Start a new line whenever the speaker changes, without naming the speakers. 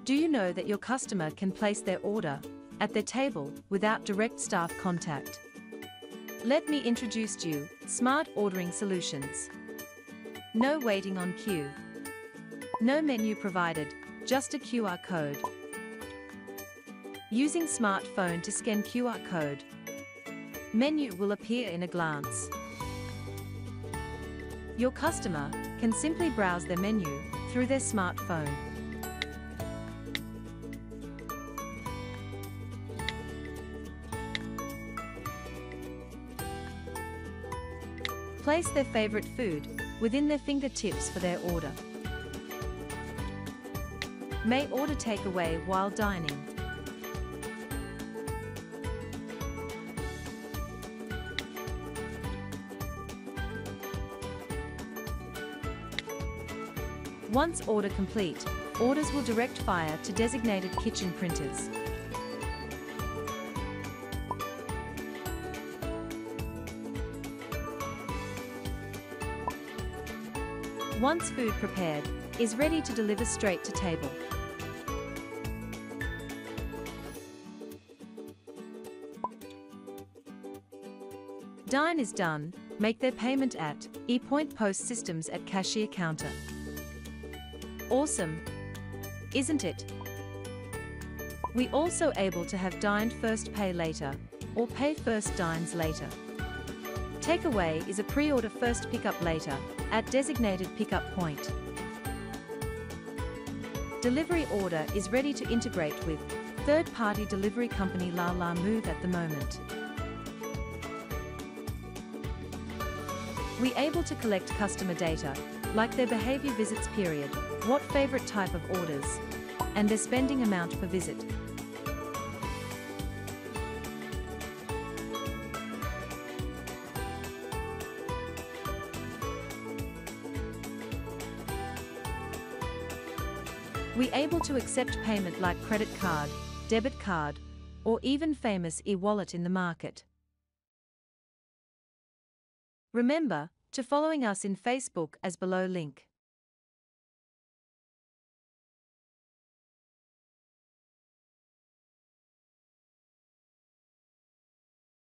Do you know that your customer can place their order at their table without direct staff contact? Let me introduce you Smart Ordering Solutions. No waiting on queue. No menu provided, just a QR code. Using smartphone to scan QR code. Menu will appear in a glance. Your customer can simply browse their menu through their smartphone. Place their favorite food within their fingertips for their order. May order takeaway while dining. Once order complete, orders will direct fire to designated kitchen printers. Once food prepared, is ready to deliver straight to table. Dine is done, make their payment at Epoint POS systems at cashier counter. Awesome, isn't it? We also able to have dined first pay later, or pay first dines later. Takeaway is a pre-order first pickup later, at designated pickup point. Delivery order is ready to integrate with third-party delivery company La La Move at the moment. We able to collect customer data, like their behavior visits period, what favorite type of orders, and their spending amount per visit. We able to accept payment like credit card, debit card, or even famous e-wallet in the market. Remember to following us in Facebook as below link.